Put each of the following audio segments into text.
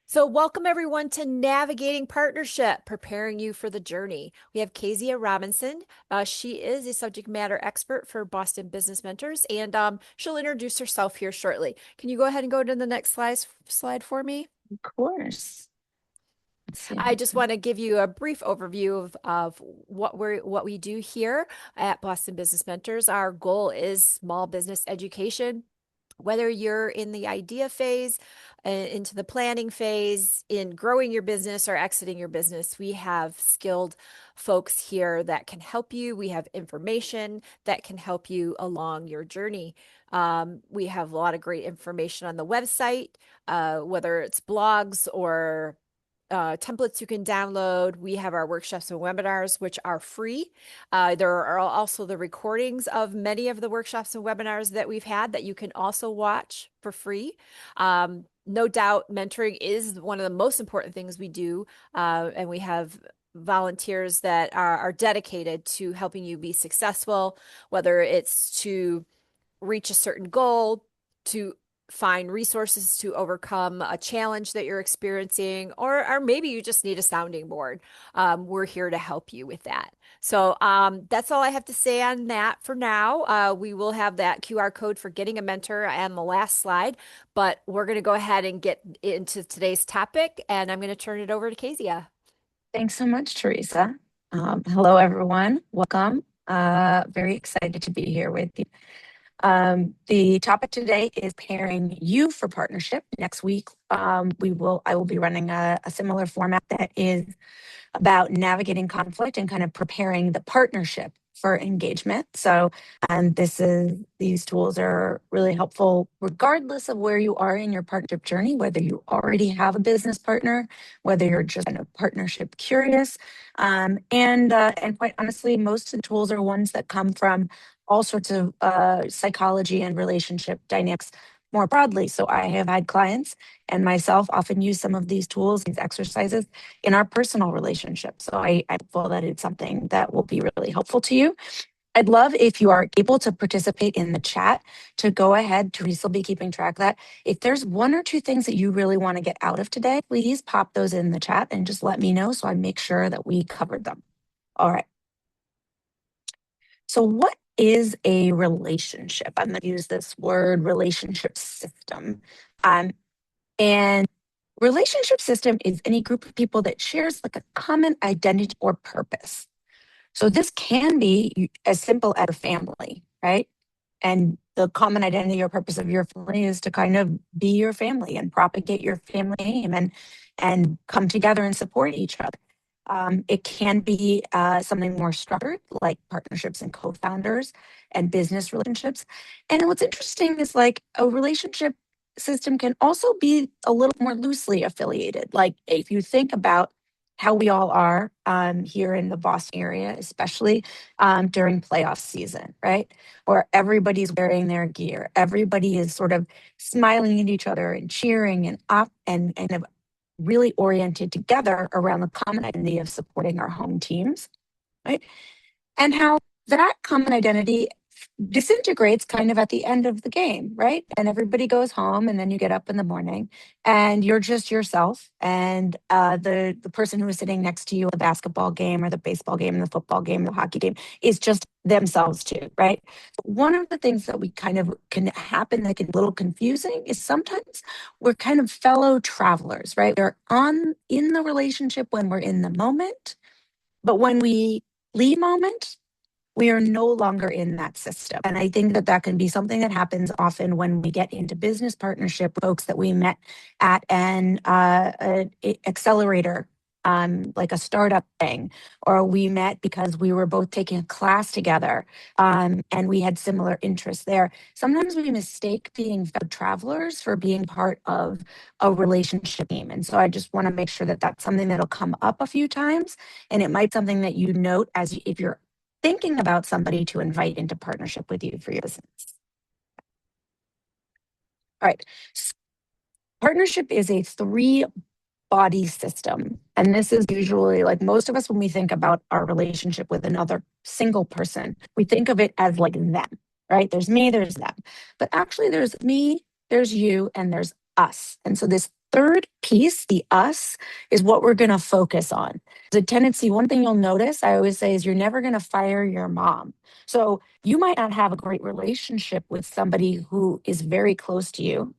So, welcome everyone to Navigating Partnership, preparing you for the journey. We have Kezia Robinson. She is a subject matter expert for Boston Business Mentors, and she'll introduce herself here shortly. Can you go ahead and go to the next slide for me? Of course. Let's see. I just want to give you a brief overview of what we do here at Boston Business Mentors. Our goal is small business education. Whether you're in the idea phase, into the planning phase, in growing your business or exiting your business, we have skilled folks here that can help you. We have information that can help you along your journey. We have a lot of great information on the website, whether it's blogs or templates you can download. We have our workshops and webinars, which are free. There are also the recordings of many of the workshops and webinars that we've had that you can also watch for free. No doubt, mentoring is one of the most important things we do, and we have volunteers that are dedicated to helping you be successful, whether it's to reach a certain goal, to find resources to overcome a challenge that you're experiencing, or maybe you just need a sounding board. We're here to help you with that. So that's all I have to say on that for now. We will have that QR code for getting a mentor on the last slide, but we're going to go ahead and get into today's topic, and I'm going to turn it over to Kezia. Thanks so much, Teresa. Hello, everyone. Welcome. Very excited to be here with you. The topic today is pairing you for partnership. Next week, I will be running a similar format that is about navigating conflict and kind of preparing the partnership for engagement. So these tools are really helpful regardless of where you are in your partnership journey, whether you already have a business partner, whether you're just kind of partnership curious. And quite honestly, most of the tools are ones that come from all sorts of psychology and relationship dynamics more broadly. So I have had clients and myself often use some of these tools, these exercises in our personal relationship. So I feel that it's something that will be really helpful to you. I'd love if you are able to participate in the chat to go ahead. Teresa will be keeping track of that. If there's one or two things that you really want to get out of today, please pop those in the chat and just let me know so I make sure that we covered them. All right. So what is a relationship? I'm going to use this word relationship system. And relationship system is any group of people that shares like a common identity or purpose. So this can be as simple as a family, right? And the common identity or purpose of your family is to kind of be your family and propagate your family name and come together and support each other. It can be something more structured, like partnerships and co-founders and business relationships. And what's interesting is like a relationship system can also be a little more loosely affiliated. Like if you think about how we all are here in the Boston area, especially during playoff season, right? Where everybody's wearing their gear, everybody is sort of smiling at each other and cheering and up and really oriented together around the common identity of supporting our home teams, right? And how that common identity disintegrates kind of at the end of the game, right? And everybody goes home, and then you get up in the morning, and you're just yourself, and the person who is sitting next to you at the basketball game or the baseball game, the football game, the hockey game is just themselves too, right? One of the things that we kind of can happen that can be a little confusing is sometimes we're kind of fellow travelers, right? We're on in the relationship when we're in the moment, but when we leave moment, we are no longer in that system. And I think that that can be something that happens often when we get into business partnership with folks that we met at an accelerator, like a startup thing, or we met because we were both taking a class together, and we had similar interests there. Sometimes we mistake being fellow travelers for being part of a relationship team. And so I just want to make sure that that's something that'll come up a few times. And it might be something that you note if you're thinking about somebody to invite into partnership with you for your business. All right. So partnership is a three-body system. And this is usually like most of us, when we think about our relationship with another single person, we think of it as like them, right? There's me, there's them. But actually, there's me, there's you, and there's us. And so this third piece, the us, is what we're going to focus on. The tendency, one thing you'll notice, I always say, is you're never going to fire your mom. So you might not have a great relationship with somebody who is very close to you.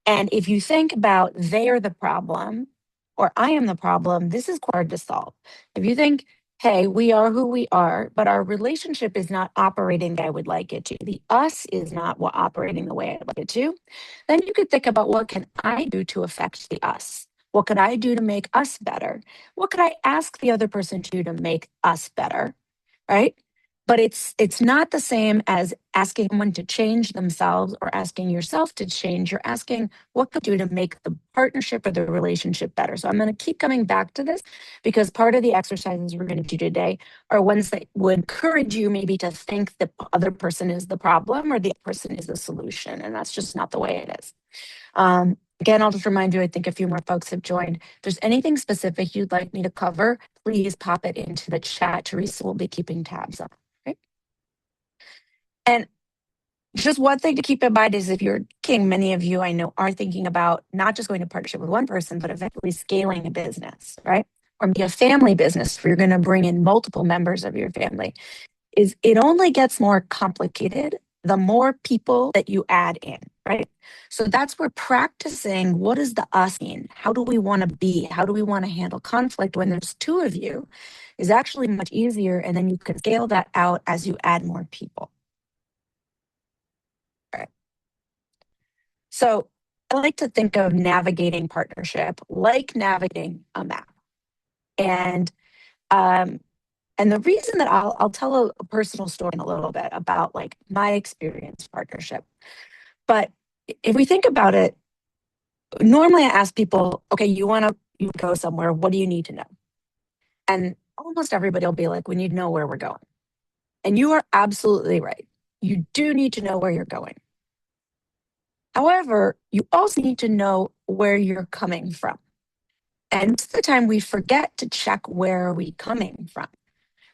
And if you think about they're the problem or I am the problem, this is hard to solve. If you think, hey, we are who we are, but our relationship is not operating the way I would like it to, the us is not what operating the way I'd like it to, then you could think about what can I do to affect the us? What could I do to make us better? What could I ask the other person to do to make us better? Right? But it's not the same as asking someone to change themselves or asking yourself to change. You're asking what could you do to make the partnership or the relationship better. So I'm going to keep coming back to this because part of the exercises we're going to do today are ones that would encourage you maybe to think the other person is the problem or the other person is the solution. And that's just not the way it is. Again, I'll just remind you, I think a few more folks have joined. If there's anything specific you'd like me to cover, please pop it into the chat. Teresa will be keeping tabs on. Okay? And just one thing to keep in mind is if you're king, many of you I know are thinking about not just going to partnership with one person, but eventually scaling a business, right? Or maybe a family business where you're going to bring in multiple members of your family. Is it only gets more complicated the more people that you add in, right? So that's where practicing what does the us mean? How do we want to be? How do we want to handle conflict when there's two of you is actually much easier. And then you can scale that out as you add more people. All right. So I like to think of navigating partnership like navigating a map. And and the reason that I'll tell a personal story in a little bit about like my experience partnership. But if we think about it, normally I ask people, okay, you go somewhere, what do you need to know? And almost everybody will be like, we need to know where we're going. And you are absolutely right. You do need to know where you're going. However, you also need to know where you're coming from. And most of the time we forget to check where are we coming from.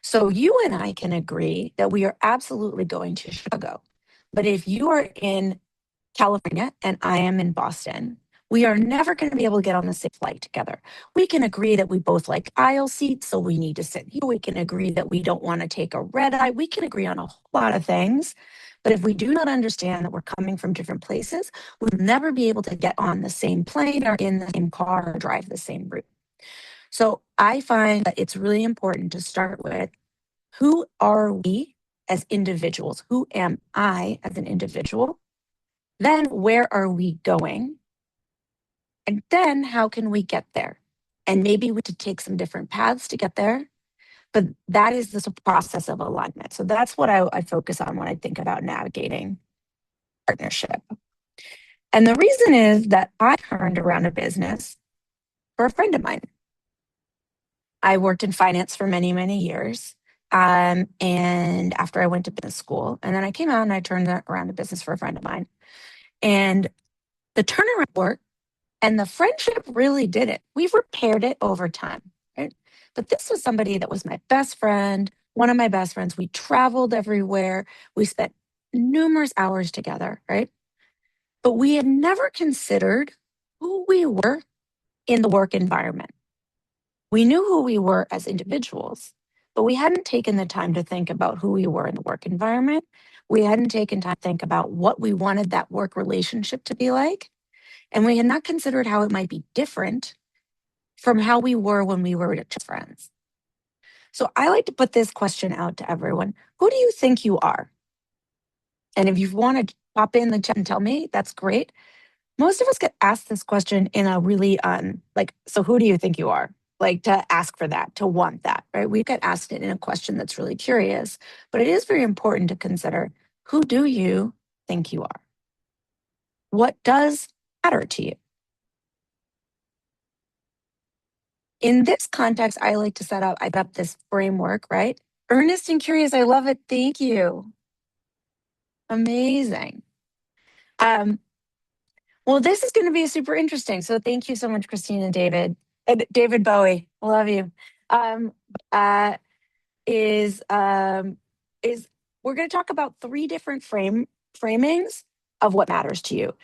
So you and I can agree that we are absolutely going to Chicago. But if you are in California and I am in Boston, we are never going to be able to get on the same flight together. We can agree that we both like aisle seats, so we need to sit here. We can agree that we don't want to take a red eye. We can agree on a whole lot of things. But if we do not understand that we're coming from different places, we'll never be able to get on the same plane or in the same car or drive the same route. So I find that it's really important to start with who are we as individuals? Who am I as an individual? Then where are we going? And then how can we get there? And maybe we could take some different paths to get there. But that is the process of alignment. So that's what I focus on when I think about navigating partnership. And the reason is that I turned around a business for a friend of mine. I worked in finance for many, many years. And after I went to business school, and then I came out and I turned around a business for a friend of mine. And the turnaround worked and the friendship really did it. We've repaired it over time, right? But this was somebody that was my best friend, one of my best friends. We traveled everywhere. We spent numerous hours together, right? But we had never considered who we were in the work environment. We knew who we were as individuals, but we hadn't taken the time to think about who we were in the work environment. We hadn't taken time to think about what we wanted that work relationship to be like. And we had not considered how it might be different from how we were when we were just friends. So I like to put this question out to everyone. Who do you think you are? And if you want to pop in the chat and tell me, that's great. Most of us get asked this question in a really like, so who do you think you are? Like to ask for that, to want that, right? We get asked it in a question that's really curious, but it is very important to consider who do you think you are? What does matter to you? In this context, I like to I put up this framework, right? Earnest and curious, I love it. Thank you. Amazing. Well, this is going to be super interesting. So thank you so much, Christine and David. And David Bowie, I love you. Is we're going to talk about three different framings of what matters to you.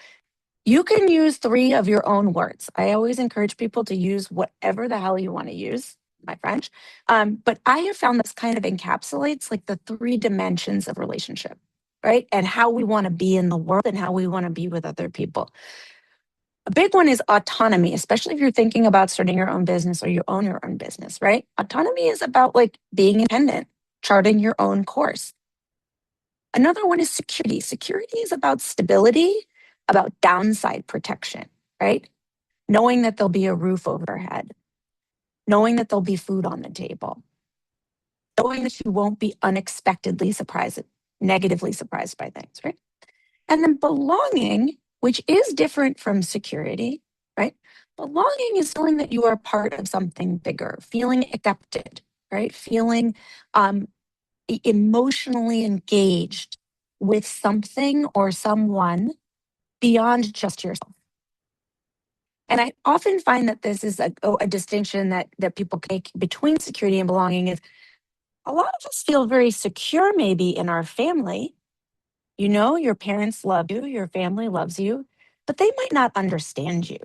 You can use 3 of your own words. I always encourage people to use whatever the hell you want to use, my French. But I have found this kind of encapsulates like the 3 dimensions of relationship, right? And how we want to be in the world and how we want to be with other people. A big one is autonomy, especially if you're thinking about starting your own business or you own your own business, right? Autonomy is about like being independent, charting your own course. Another one is security. Security is about stability, about downside protection, right? Knowing that there'll be a roof overhead, knowing that there'll be food on the table, knowing that you won't be unexpectedly surprised, negatively surprised by things, right? And then belonging, which is different from security, right? Belonging is feeling that you are part of something bigger, feeling accepted, right? Feeling emotionally engaged with something or someone beyond just yourself. And I often find that this is a distinction that people make between security and belonging is a lot of us feel very secure maybe in our family. You know, your parents love you, your family loves you, but they might not understand you.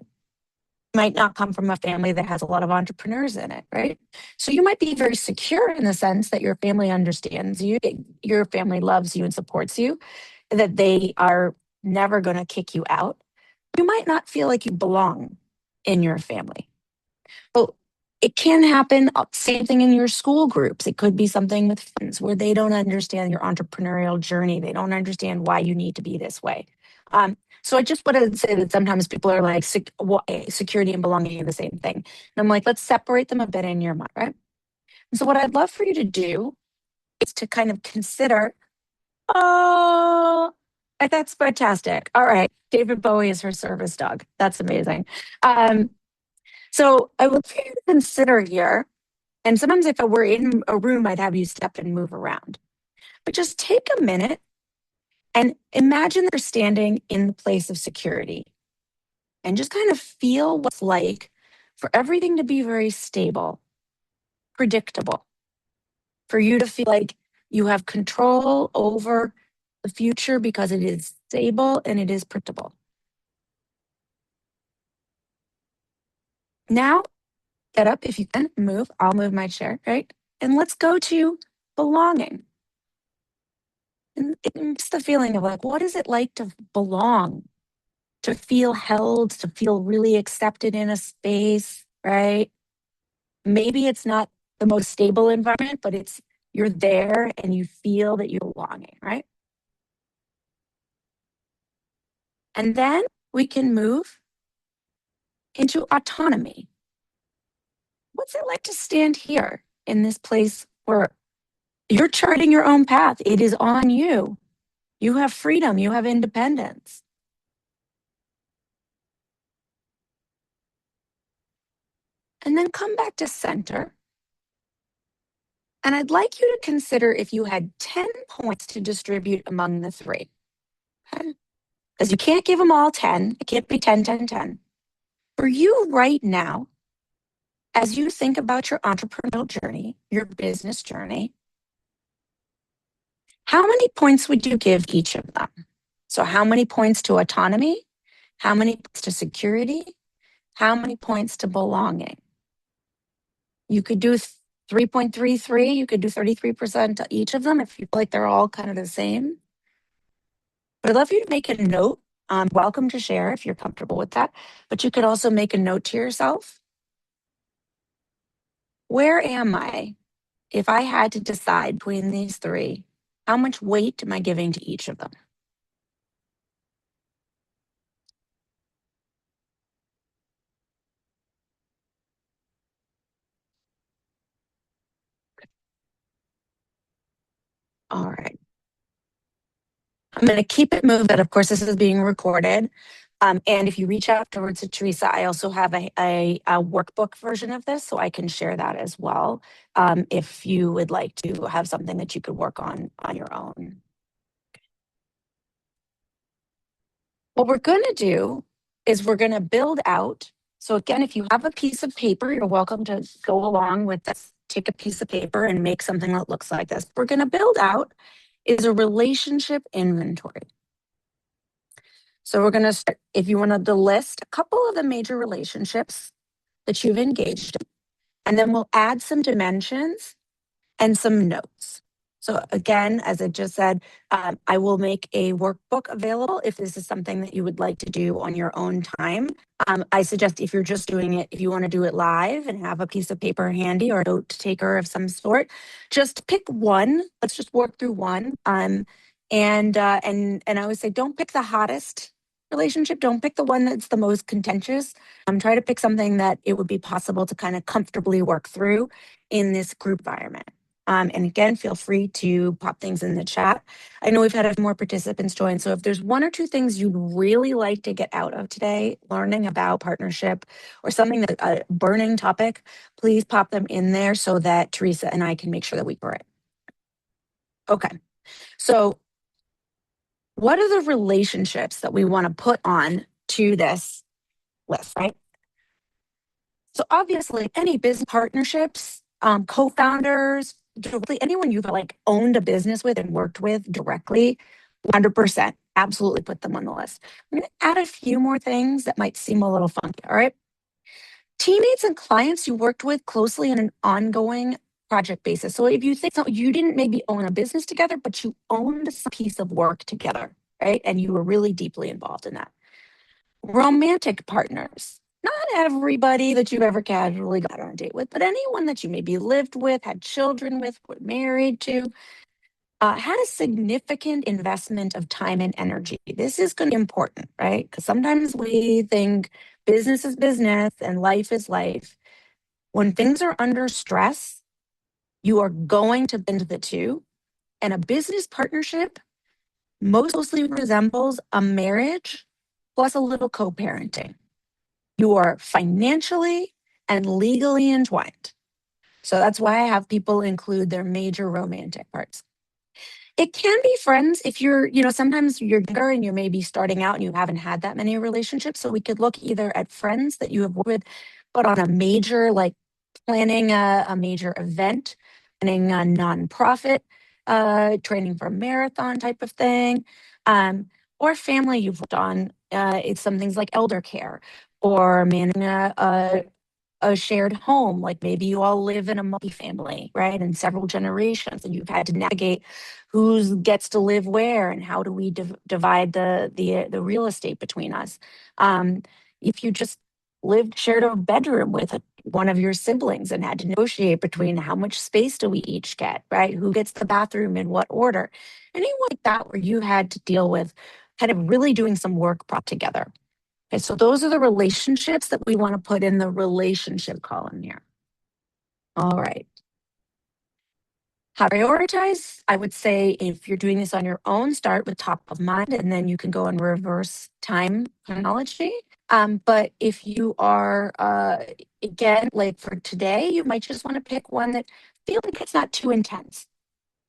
Might not come from a family that has a lot of entrepreneurs in it, right? So you might be very secure in the sense that your family understands you, your family loves you and supports you, that they are never going to kick you out. You might not feel like you belong in your family. Well, it can happen, same thing in your school groups. It could be something with friends where they don't understand your entrepreneurial journey. They don't understand why you need to be this way. So I just want to say that sometimes people are like, security and belonging are the same thing. And I'm like, let's separate them a bit in your mind, right? And so what I'd love for you to do is to kind of consider, oh, that's fantastic. All right. David Bowie is her service dog. That's amazing. So I would for you to consider here, and sometimes if I were in a room, I'd have you step and move around. But just take a minute and imagine they're standing in the place of security and just kind of feel what's like for everything to be very stable, predictable, for you to feel like you have control over the future because it is stable and it is predictable. Now, get up if you can, move. I'll move my chair, right? And let's go to belonging. And it's the feeling of like, what is it like to belong, to feel held, to feel really accepted in a space, right? Maybe it's not the most stable environment, but it's you're there and you feel that you're belonging, right? And then we can move into autonomy. What's it like to stand here in this place where you're charting your own path? It is on you. You have freedom, you have independence. And then come back to center. And I'd like you to consider if you had 10 points to distribute among the 3. Okay? Because you can't give them all 10. It can't be 10, 10, 10. For you right now, as you think about your entrepreneurial journey, your business journey, how many points would you give each of them? So how many points to autonomy? How many points to security? How many points to belonging? You could do 3.33. You could do 33% to each of them if you feel like they're all kind of the same. But I'd love for you to make a note. Welcome to share if you're comfortable with that. But you could also make a note to yourself. Where am I? If I had to decide between these 3, how much weight am I giving to each of them? All right. I'm going to keep it moved, but of course, this is being recorded. And if you reach out afterwards to Teresa, I also have a workbook version of this, so I can share that as well. If you would like to have something that you could work on your own. What we're going to do is we're going to build out. So again, if you have a piece of paper, you're welcome to go along with this. Take a piece of paper and make something that looks like this. We're going to build out is a relationship inventory. So we're going to start, if you wanted to list a couple of the major relationships that you've engaged in, and then we'll add some dimensions and some notes. So again, as I just said, I will make a workbook available if this is something that you would like to do on your own time. I suggest if you're just doing it, if you want to do it live and have a piece of paper handy or a note taker of some sort, just pick one. Let's just work through one. And I always say, don't pick the hottest relationship. Don't pick the one that's the most contentious. Try to pick something that it would be possible to kind of comfortably work through in this group environment. And again, feel free to pop things in the chat. I know we've had a few more participants join. So if there's one or two things you'd really like to get out of today, learning about partnership or something that a burning topic, please pop them in there so that Teresa and I can make sure that we cover it. Okay. So what are the relationships that we want to put on to this list, right? So obviously any business partnerships, co-founders, directly anyone you've like owned a business with and worked with directly, 100%, absolutely put them on the list. I'm going to add a few more things that might seem a little funky. All right. Teammates and clients you worked with closely on an ongoing project basis. So if you think so, you didn't maybe own a business together, but you owned a piece of work together, right? And you were really deeply involved in that. Romantic partners. Not everybody that you've ever casually got on a date with, but anyone that you maybe lived with, had children with, were married to, had a significant investment of time and energy. This is going to be important, right? Because sometimes we think business is business and life is life. When things are under stress, you are going to bend the two. And a business partnership most closely resembles a marriage plus a little co parenting. You are financially and legally entwined. So that's why I have people include their major romantic parts. It can be friends if you're, sometimes you're younger and you're maybe starting out and you haven't had that many relationships. So we could look either at friends that you have worked with, but on a major, like planning a major event, planning a nonprofit, training for a marathon type of thing, or family you've worked on. It's some things like elder care or managing a shared home, like maybe you all live in a multifamily, right, and several generations, and you've had to navigate who gets to live where and how do we divide the real estate between us. If you just shared a bedroom with one of your siblings and had to negotiate between how much space do we each get, right? Who gets the bathroom in what order? Anything like that where you had to deal with kind of really doing some work brought together. Okay, so those are the relationships that we want to put in the relationship column here. All right. How to prioritize? I would say if you're doing this on your own, start with top of mind, and then you can go in reverse time chronology. But if you are, again, like for today, you might just want to pick one that feels like it's not too intense.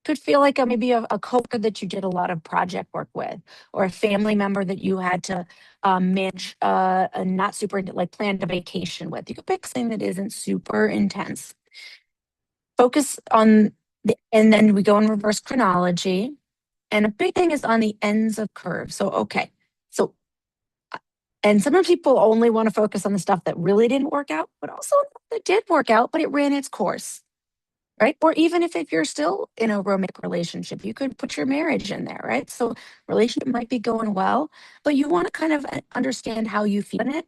Could feel like maybe a coworker that you did a lot of project work with, or a family member that you had to manage a not super like planned a vacation with. You could pick something that isn't super intense. Focus on and then we go in reverse chronology. And a big thing is on the ends of curves. So okay, so and sometimes people only want to focus on the stuff that really didn't work out, but also that did work out, but it ran its course. Right. Or even if you're still in a romantic relationship, you could put your marriage in there. Right. So relationship might be going well, but you want to kind of understand how you feel in it.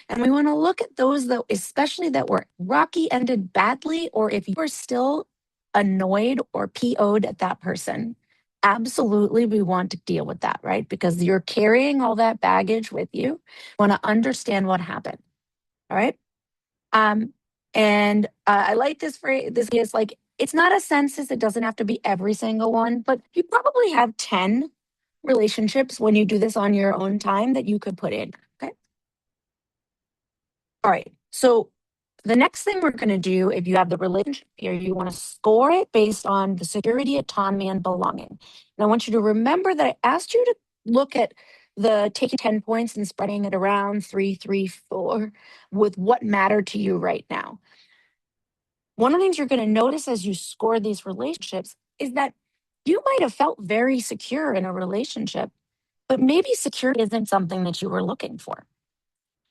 And we want to look at those though, especially that were rocky ended badly, or if you are still annoyed or PO'd at that person. Absolutely, we want to deal with that, right? Because you're carrying all that baggage with you. Want to understand what happened. All right. And I like this phrase. This is like, it's not a census. It doesn't have to be every single one, but you probably have 10 relationships when you do this on your own time that you could put in. Okay. All right. So the next thing we're going to do, if you have the relationship here, you want to score it based on the security, autonomy, and belonging. And I want you to remember that I asked you to look at the taking 10 points and spreading it around 3, 3, 4 with what mattered to you right now. One of the things you're going to notice as you score these relationships is that you might have felt very secure in a relationship, but maybe security isn't something that you were looking for.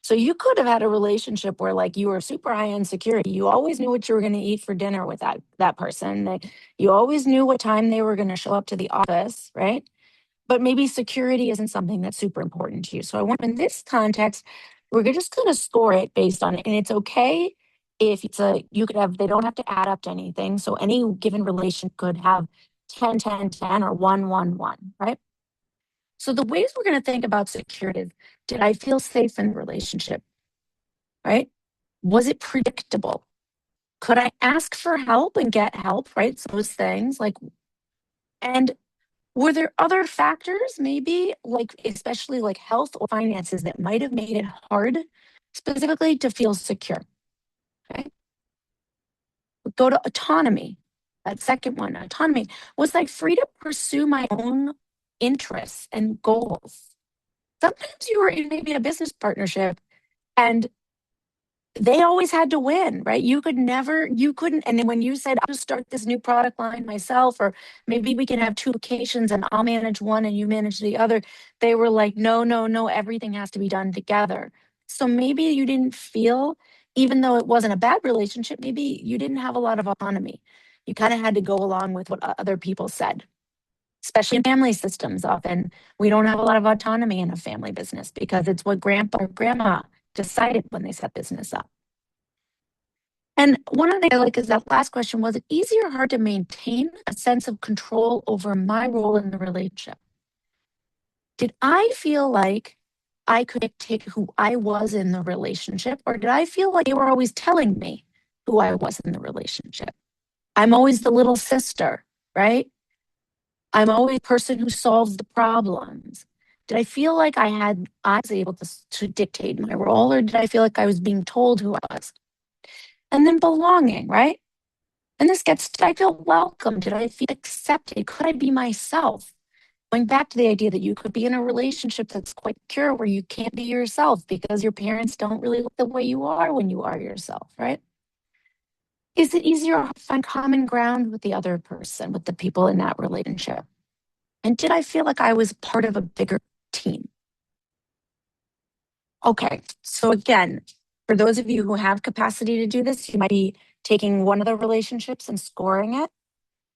So you could have had a relationship where like you were super high on security. You always knew what you were going to eat for dinner with that person. You always knew what time they were going to show up to the office, right? But maybe security isn't something that's super important to you. So I want in this context, we're just going to score it based on it. And it's okay if you could have, they don't have to add up to anything. So any given relation could have 10, 10, 10, or 1, 1, 1, right? So the ways we're going to think about security is, did I feel safe in the relationship, right? Was it predictable? Could I ask for help and get help, right? So those things like, and were there other factors, maybe like, especially like health or finances, that might have made it hard specifically to feel secure? Okay. Go to autonomy. That second one, autonomy. Was I free to pursue my own interests and goals? Sometimes you were in maybe a business partnership and they always had to win, right? You couldn't. And then when you said, I'll just start this new product line myself, or maybe we can have two locations and I'll manage one and you manage the other, they were like, no, no, no, everything has to be done together. So maybe you didn't feel, even though it wasn't a bad relationship, maybe you didn't have a lot of autonomy. You kind of had to go along with what other people said, especially in family systems. Often we don't have a lot of autonomy in a family business because it's what grandpa or grandma decided when they set business up. And one of the things I like is that last question: was it easy or hard to maintain a sense of control over my role in the relationship? Did I feel like I could dictate who I was in the relationship, or did I feel like they were always telling me who I was in the relationship? I'm always the little sister, right? I'm always the person who solves the problems. Did I feel like I was able to dictate my role, or did I feel like I was being told who I was? And then belonging, right? And this gets, did I feel welcome? Did I feel accepted? Could I be myself? Going back to the idea that you could be in a relationship that's quite secure where you can't be yourself because your parents don't really look the way you are when you are yourself, right? Is it easier to find common ground with the other person, with the people in that relationship? And did I feel like I was part of a bigger team? Okay, so again, for those of you who have capacity to do this, you might be taking one of the relationships and scoring it.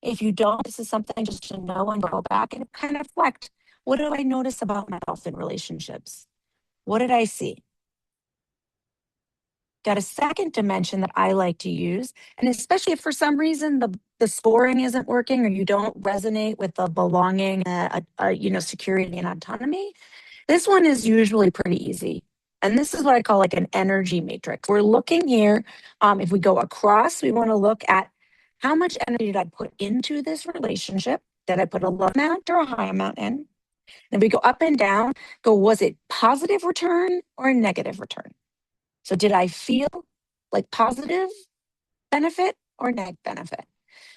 If you don't, this is something just to know and go back and kind of reflect. What do I notice about myself in relationships? What did I see? Got a second dimension that I like to use. And especially if for some reason the scoring isn't working or you don't resonate with the belonging, security and autonomy, this one is usually pretty easy. And this is what I call like an energy matrix. We're looking here. If we go across, we want to look at how much energy did I put into this relationship? Did I put a low amount or a high amount in? And we go up and down, was it positive return or a negative return? So did I feel like positive benefit or negative benefit?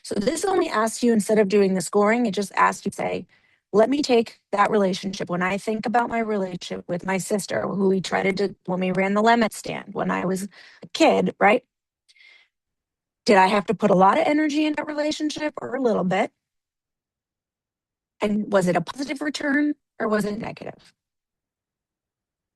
So this only asks you, instead of doing the scoring, it just asks you to say, let me take that relationship. When I think about my relationship with my sister, who we tried to do when we ran the lemon stand when I was a kid, right? Did I have to put a lot of energy in that relationship or a little bit? And was it a positive return or was it negative?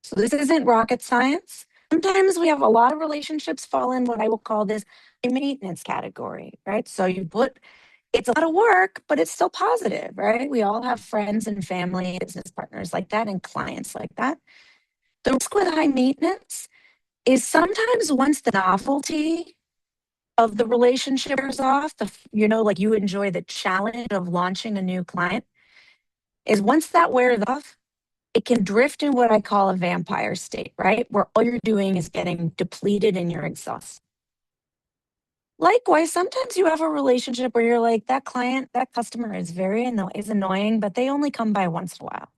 So this isn't rocket science. Sometimes we have a lot of relationships fall in what I will call this a maintenance category, right? So it's a lot of work, but it's still positive, right? We all have friends and family, business partners like that, and clients like that. The risk with high maintenance is sometimes once the novelty of the relationship wears off, like you enjoy the challenge of launching a new client, is once that wears off, it can drift in what I call a vampire state, right? Where all you're doing is getting depleted and you're exhausted. Likewise, sometimes you have a relationship where you're like, that client, that customer is annoying, but they only come by once in a while.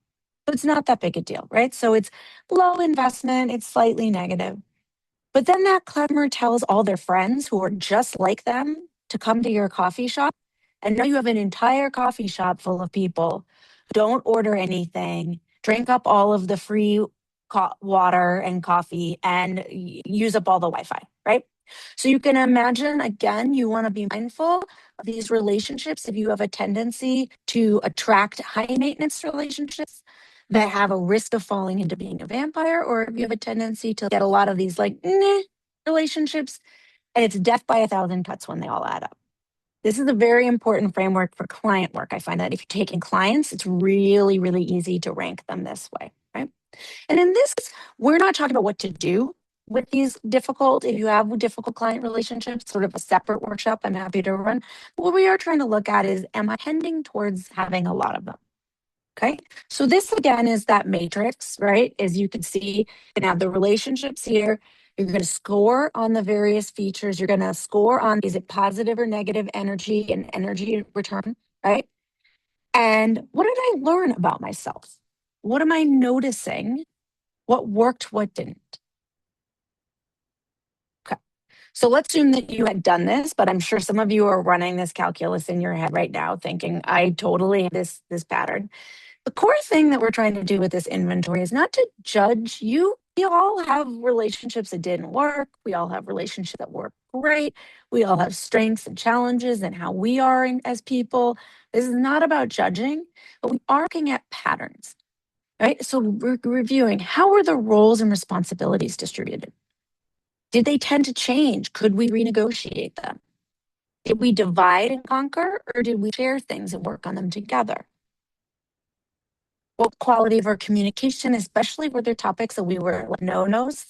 So it's not that big a deal, right? So it's low investment, it's slightly negative. But then that customer tells all their friends who are just like them to come to your coffee shop. And now you have an entire coffee shop full of people who don't order anything, drink up all of the free water and coffee, and use up all the Wi Fi, right? So you can imagine, again, you want to be mindful of these relationships. If you have a tendency to attract high maintenance relationships, that have a risk of falling into being a vampire, or if you have a tendency to get a lot of these like relationships, and it's death by a thousand cuts when they all add up. This is a very important framework for client work. I find that if you're taking clients, it's really, really easy to rank them this way, right? And in this, we're not talking about what to do with these difficult, if you have difficult client relationships, sort of a separate workshop I'm happy to run. But what we are trying to look at is, am I tending towards having a lot of them? Okay, so this again is that matrix, right? As you can see, you can have the relationships here. You're going to score on the various features. You're going to score on, is it positive or negative energy and energy return, right? And what did I learn about myself? What am I noticing? What worked, what didn't? Okay, so let's assume that you had done this, but I'm sure some of you are running this calculus in your head right now thinking, I totally have this pattern. The core thing that we're trying to do with this inventory is not to judge you. We all have relationships that didn't work. We all have relationships that work great. We all have strengths and challenges and how we are as people. This is not about judging, but we are looking at patterns, right? So we're reviewing, how are the roles and responsibilities distributed? Did they tend to change? Could we renegotiate them? Did we divide and conquer, or did we share things and work on them together? What quality of our communication, especially were there topics that we were like no-nos?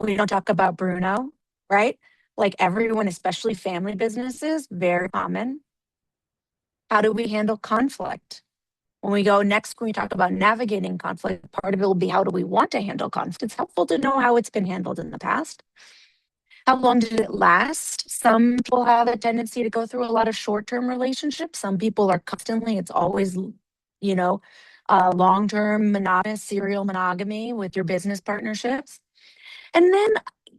We don't talk about Bruno, right? Like everyone, especially family businesses, very common. How do we handle conflict? When we go next, when we talk about navigating conflict, part of it will be, how do we want to handle conflict? It's helpful to know how it's been handled in the past. How long did it last? Some people have a tendency to go through a lot of short-term relationships. Some people are constantly, it's always, you know, long-term monogamous, serial monogamy with your business partnerships. And then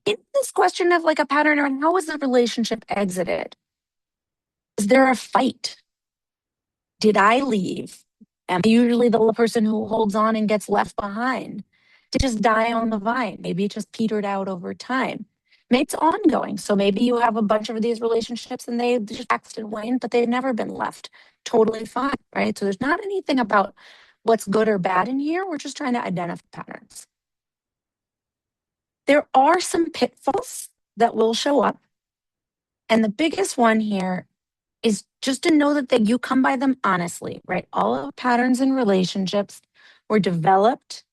in this question of like a pattern, or how was the relationship exited? Is there a fight? Did I leave? Am I usually the person who holds on and gets left behind? Did it just die on the vine? Maybe it just petered out over time. Maybe it's ongoing. So maybe you have a bunch of these relationships and they just waxed and waned, but they've never been left. Totally fine, right? So there's not anything about what's good or bad in here. We're just trying to identify patterns. There are some pitfalls that will show up. And the biggest one here is just to know that you come by them honestly, right? All of the patterns in relationships were developed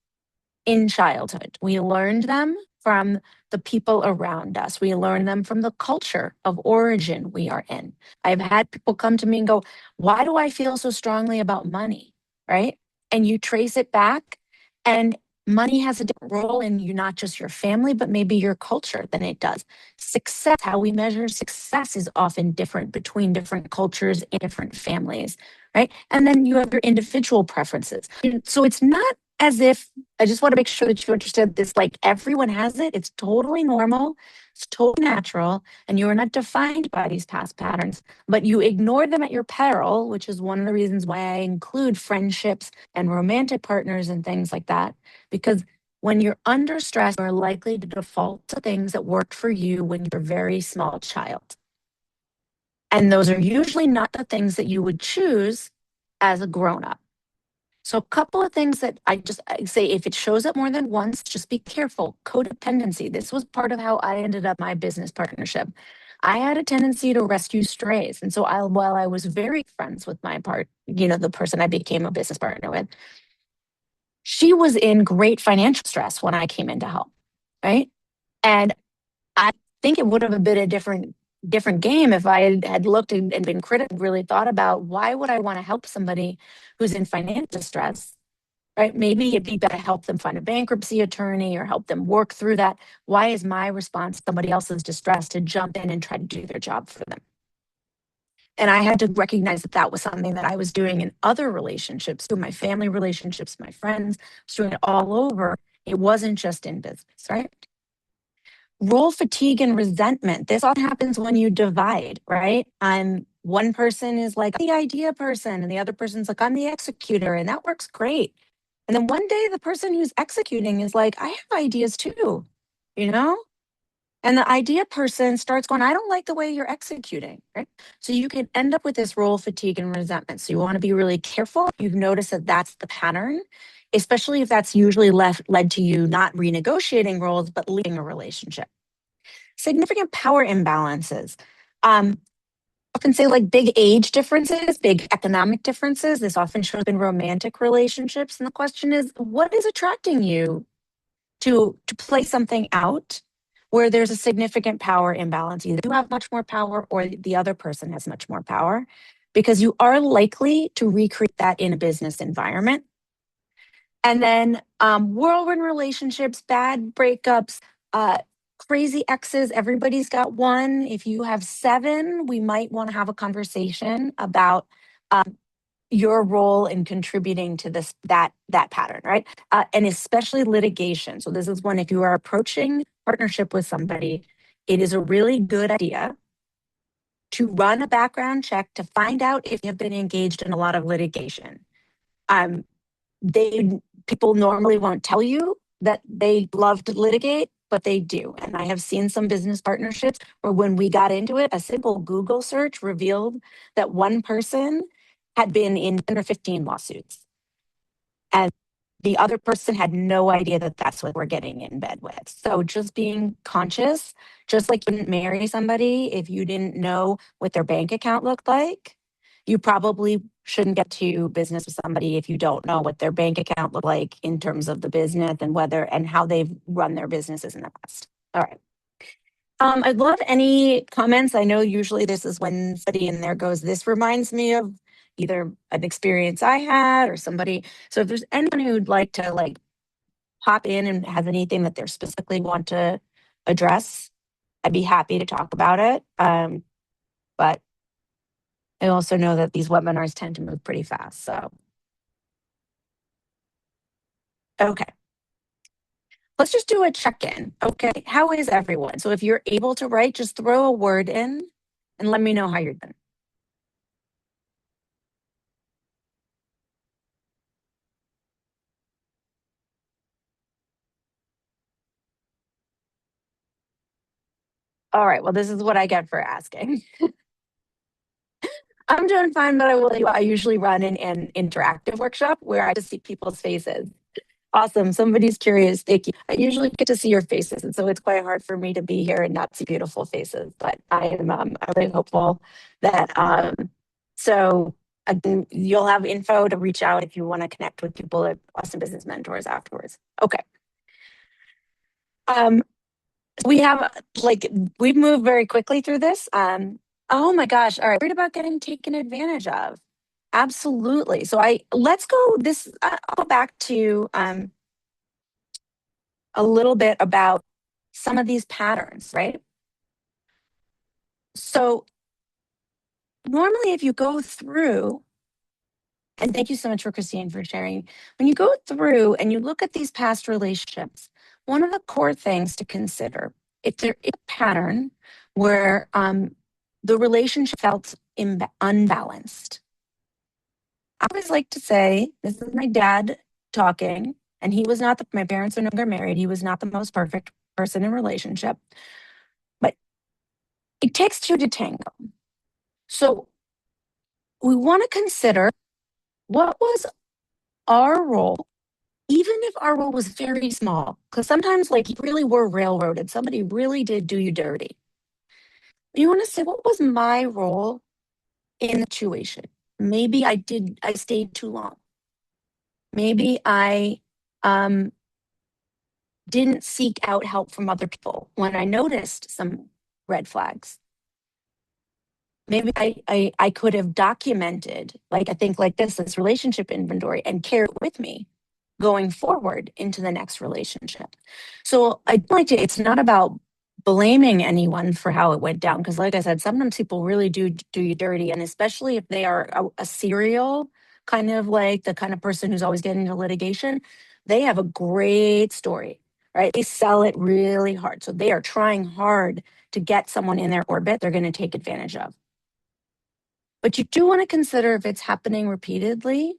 in childhood. We learned them from the people around us. We learn them from the culture of origin we are in. I've had people come to me and go, why do I feel so strongly about money? Right? And you trace it back, and money has a different role in you, not just your family, but maybe your culture than it does. Success, how we measure success is often different between different cultures and different families, right? And then you have your individual preferences. So it's not as if, I just want to make sure that you understood this, like everyone has it. It's totally normal. It's totally natural. And you are not defined by these past patterns, but you ignore them at your peril, which is one of the reasons why I include friendships and romantic partners and things like that. Because when you're under stress, you're likely to default to things that worked for you when you're a very small child. And those are usually not the things that you would choose as a grown up. So a couple of things that I say, if it shows up more than once, just be careful. Codependency. This was part of how I ended up my business partnership. I had a tendency to rescue strays. And so while I was very friends with the person I became a business partner with, she was in great financial stress when I came in to help, right? And I think it would have been a different game if I had looked and been critical, really thought about, why would I want to help somebody who's in financial stress, right? Maybe it'd be better to help them find a bankruptcy attorney or help them work through that. Why is my response to somebody else's distress to jump in and try to do their job for them? And I had to recognize that that was something that I was doing in other relationships, through my family relationships, my friends, I was doing it all over. It wasn't just in business, right? Role fatigue and resentment. This all happens when you divide, right? One person is like the idea person, and the other person's like, I'm the executor, and that works great. And then one day the person who's executing is like, I have ideas too, you know? And the idea person starts going, I don't like the way you're executing, right? So you can end up with this role fatigue and resentment. So you want to be really careful. You've noticed that that's the pattern. especially if that's usually led to you not renegotiating roles, but leaving a relationship. Significant power imbalances. Often say like big age differences, big economic differences. This often shows up in romantic relationships. And the question is, what is attracting you to play something out where there's a significant power imbalance? Either you have much more power or the other person has much more power, because you are likely to recreate that in a business environment. And then whirlwind relationships, bad breakups, crazy exes. Everybody's got one. If you have 7, we might want to have a conversation about your role in contributing to that pattern, right? And especially litigation. So this is one, if you are approaching partnership with somebody, it is a really good idea to run a background check to find out if you've been engaged in a lot of litigation. People normally won't tell you that they love to litigate, but they do. And I have seen some business partnerships where when we got into it, a simple Google search revealed that one person had been in 10 or 15 lawsuits. And the other person had no idea that that's what we're getting in bed with. So just being conscious, just like you didn't marry somebody if you didn't know what their bank account looked like, you probably shouldn't get to business with somebody if you don't know what their bank account looked like in terms of the business and whether and how they've run their businesses in the past. All right. I'd love any comments. I know usually this is when somebody in there goes, this reminds me of either an experience I had or somebody. So if there's anyone who'd like to like pop in and have anything that they specifically want to address, I'd be happy to talk about it. But I also know that these webinars tend to move pretty fast. So, okay. Let's just do a check-in. Okay. How is everyone? So if you're able to write, just throw a word in and let me know how you're doing. All right. Well, this is what I get for asking. I'm doing fine, but I will tell you, I usually run an interactive workshop where I just see people's faces. Awesome. Somebody's curious. Thank you. I usually get to see your faces. And so it's quite hard for me to be here and not see beautiful faces. But I am I'm really hopeful that so you'll have info to reach out if you want to connect with people at Boston Business Mentors afterwards. Okay. We have we've moved very quickly through this. Oh my gosh. All right. Worried about getting taken advantage of. Absolutely. So let's go I'll go back to a little bit about some of these patterns, right? So normally if you go through, and thank you so much for Christine for sharing, when you go through and you look at these past relationships, one of the core things to consider, if there is a pattern where the relationship felt unbalanced. I always like to say, this is my dad talking, and he was not my parents are no longer married. He was not the most perfect person in relationship, but it takes two to tango. So we want to consider what was our role, even if our role was very small, because sometimes like you really were railroaded. Somebody really did do you dirty. You want to say, what was my role in the situation? Maybe I stayed too long. Maybe I didn't seek out help from other people when I noticed some red flags. Maybe I could have documented, like I think like this relationship inventory and carry it with me going forward into the next relationship. So I like to, it's not about blaming anyone for how it went down. Because like I said, sometimes people really do you dirty. And especially if they are a serial kind of like the kind of person who's always getting into litigation, they have a great story, right? They sell it really hard. So they are trying hard to get someone in their orbit they're going to take advantage of. But you do want to consider if it's happening repeatedly,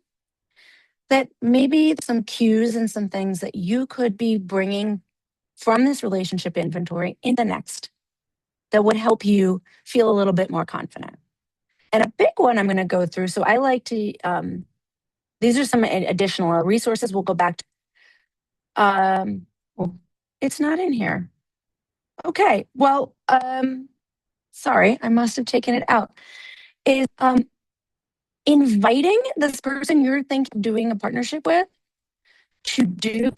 that maybe some cues and some things that you could be bringing from this relationship inventory in the next that would help you feel a little bit more confident. And a big one I'm going to go through. So I like to these are some additional resources. We'll go back to, well, it's not in here. Okay, well, sorry, I must have taken it out. Is inviting this person you're thinking of doing a partnership with to do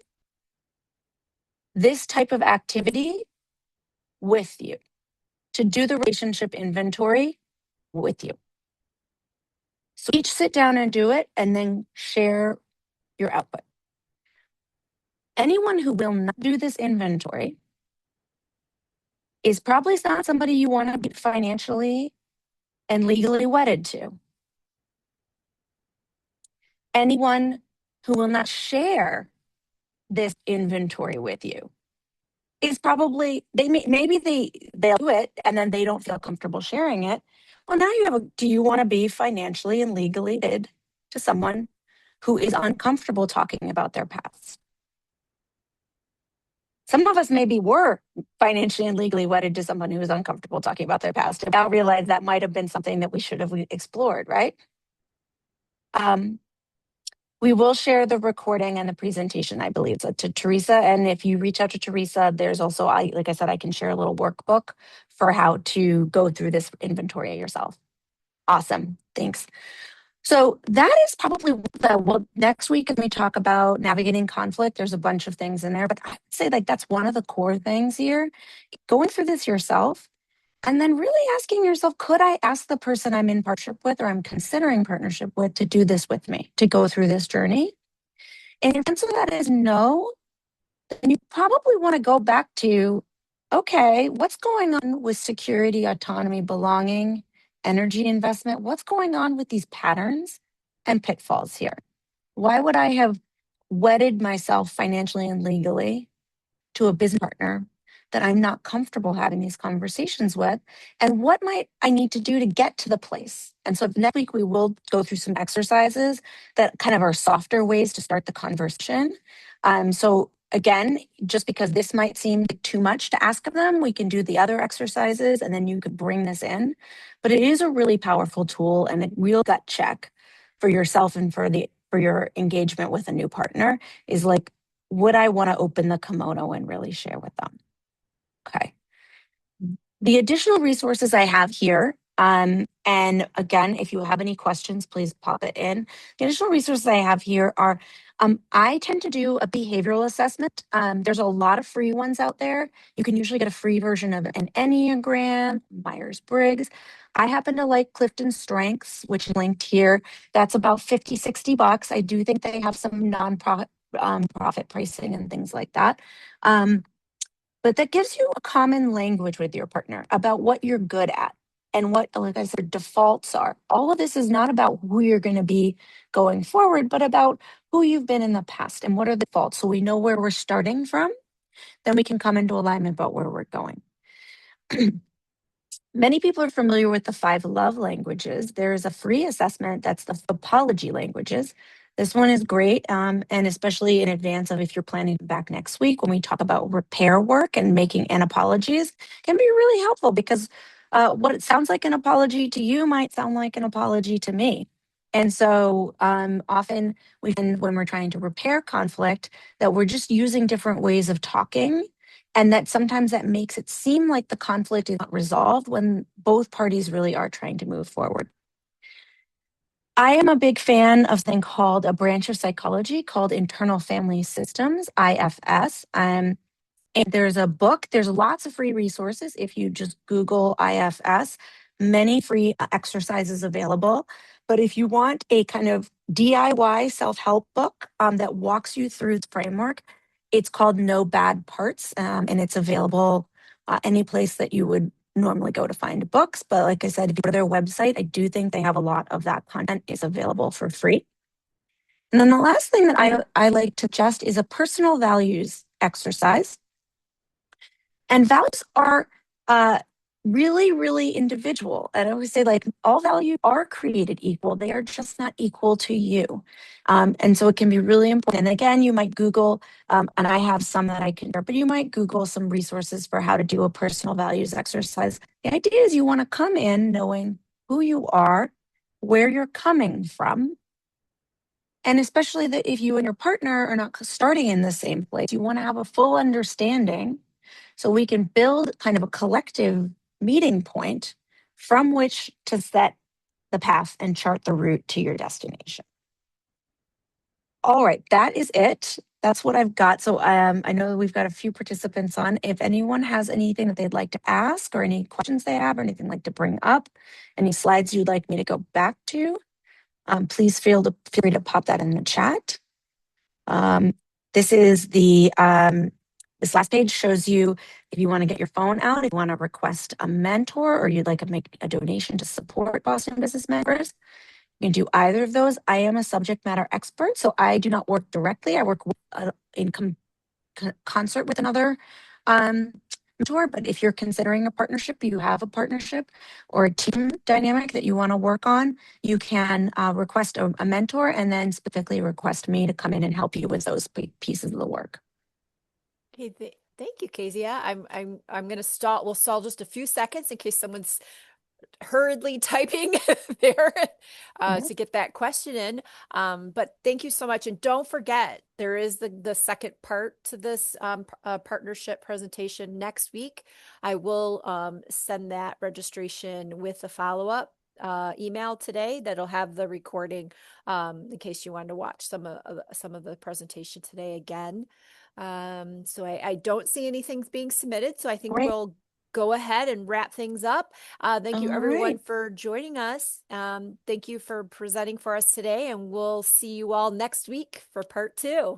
this type of activity with you, to do the relationship inventory with you. So each sit down and do it and then share your output. Anyone who will not do this inventory is probably not somebody you want to be financially and legally wedded to. Anyone who will not share this inventory with you is probably, maybe they'll do it and then they don't feel comfortable sharing it. Well, now you have do you want to be financially and legally wedded to someone who is uncomfortable talking about their past? Some of us maybe were financially and legally wedded to someone who is uncomfortable talking about their past. And now realize that might have been something that we should have explored, right? We will share the recording and the presentation, I believe, so to Teresa. And if you reach out to Teresa, there's also, like I said, I can share a little workbook for how to go through this inventory yourself. Awesome. Thanks. So that is probably well, next week when we talk about navigating conflict, there's a bunch of things in there, but I would say like that's one of the core things here. Going through this yourself and then really asking yourself, could I ask the person I'm in partnership with or I'm considering partnership with to do this with me, to go through this journey? And if the answer to that is no, then you probably want to go back to, okay, what's going on with security, autonomy, belonging, energy investment? What's going on with these patterns and pitfalls here? Why would I have wedded myself financially and legally to a business partner that I'm not comfortable having these conversations with? And what might I need to do to get to the place? And so next week, we will go through some exercises that kind of are softer ways to start the conversation. So again, just because this might seem too much to ask of them, we can do the other exercises and then you could bring this in. But it is a really powerful tool and a real gut check for yourself and for your engagement with a new partner is like, would I want to open the kimono and really share with them? Okay. The additional resources I have here, and again, if you have any questions, please pop it in. The additional resources I have here are, I tend to do a behavioral assessment. There's a lot of free ones out there. You can usually get a free version of an Enneagram, Myers-Briggs. I happen to like Clifton Strengths, which is linked here. That's about $50-$60. I do think they have some non-profit profit pricing and things like that. But that gives you a common language with your partner about what you're good at and what, like I said, defaults are. All of this is not about who you're going to be going forward, but about who you've been in the past and what are the defaults. So we know where we're starting from, then we can come into alignment about where we're going. Many people are familiar with the 5 love languages. There is a free assessment that's the apology languages. This one is great, and especially in advance of if you're planning back next week when we talk about repair work and making an apologies, can be really helpful because what it sounds like an apology to you might sound like an apology to me. And so often when we're trying to repair conflict, that we're just using different ways of talking, and that sometimes that makes it seem like the conflict is not resolved when both parties really are trying to move forward. I am a big fan of something called a branch of psychology called Internal Family Systems, IFS. And there's a book, there's lots of free resources. If you just Google IFS, many free exercises available. But if you want a kind of DIY self-help book that walks you through the framework, it's called No Bad Parts, and it's available any place that you would normally go to find books. But like I said, if you go to their website, I do think they have a lot of that content is available for free. And then the last thing that I like to suggest is a personal values exercise. And values are really, really individual. And I always say, like, all values are created equal. They are just not equal to you. And so it can be really important. And again, you might Google, and I have some that I can, but you might Google some resources for how to do a personal values exercise. The idea is you want to come in knowing who you are, where you're coming from, And especially that if you and your partner are not starting in the same place, you want to have a full understanding so we can build kind of a collective meeting point from which to set the path and chart the route to your destination. All right, that is it. That's what I've got. So I know we've got a few participants on. If anyone has anything that they'd like to ask or any questions they have or anything like to bring up, any slides you'd like me to go back to, please feel free to pop that in the chat. This is this last page shows you if you want to get your phone out, if you want to request a mentor or you'd like to make a donation to support Boston Business Mentors. You can do either of those. I am a subject matter expert, so I do not work directly. I work in concert with another mentor. But if you're considering a partnership, you have a partnership or a team dynamic that you want to work on, you can request a mentor and then specifically request me to come in and help you with those pieces of the work. Okay, thank you, Kezia. I'm gonna stall. We'll stall just a few seconds in case someone's hurriedly typing there to get that question in. But thank you so much. And don't forget, there is the second part to this partnership presentation next week. I will send that registration with a follow-up email today that'll have the recording in case you wanted to watch some of the presentation today again. So I don't see anything being submitted, so I think Great. we'll go ahead and wrap things up. Thank you All everyone right. for joining us. Thank you for presenting for us today, and we'll see you all next week for part 2.